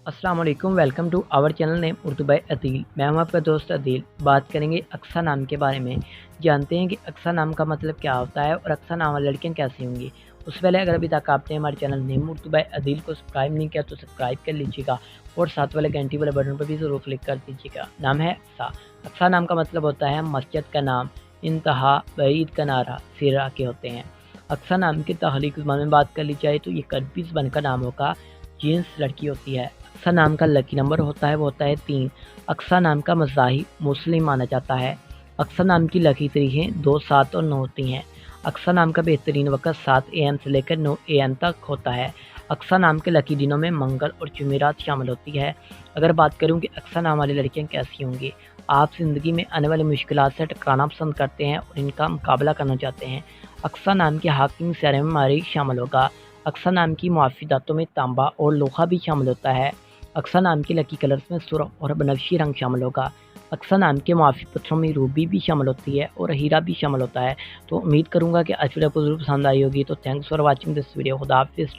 अस्सलाम वालेकुम, welcome to our channel name Urdu by Adeel. मैं हूं आपका दोस्त अदील। बात करेंगे अक्सा नाम के बारे में। जानते हैं कि अक्सा नाम का मतलब क्या होता है और अक्सा नाम वाली लड़कियां कैसी होंगी। उससे पहले अगर अभी तक आपने हमारे channel name Urdu by Adeel को सब्सक्राइब नहीं किया तो सब्सक्राइब कर लीजिएगा और साथ वाले घंटी वाले बटन पर भी ज़रूर क्लिक कर दीजिएगा। नाम है अक्सा। अक्सा नाम का मतलब होता है मस्जिद का नाम, इंतहा, बईद का नारा, सिरा के होते हैं। अक्सा नाम की तहलीक ज़बान में बात कर ली जाए तो ये करबी ज़बान का नाम होगा, जीन्स लड़की होती है। अक्सा नाम का लकी नंबर होता है वो होता है 3। अक्सा नाम का मज़ाही मुस्लिम माना जाता है। अक्सा नाम की लकी तारीखें 2, 7 और 9 होती हैं। अक्सा नाम का बेहतरीन वक्त 7 AM से लेकर 9 AM तक होता है। अक्सा नाम के लकी दिनों में मंगल और जुमेरात शामिल होती है। अगर बात करूं कि अक्सा नाम वाली लड़कियां कैसी होंगी, आप ज़िंदगी में आने वाली मुश्किलात से टकराना पसंद करते हैं और इनका मुकाबला करना चाहते हैं। अक्सा नाम के हाकिम शहर में मारी शामिल होगा। अक्सा नाम की मुआफ़ी दातों में तांबा और लोहा भी शामिल होता है। अक्सा नाम के लकी कलर्स में सुर्ख और बनफशी रंग शामिल होगा। अक्सा नाम के मुआफ़ी पत्थरों में रूबी भी शामिल होती है और हीरा भी शामिल होता है। तो उम्मीद करूँगा कि आज वीडियो आपको ज़रूर पसंद आई होगी। तो thanks for watching this video. खुदा हाफिज़।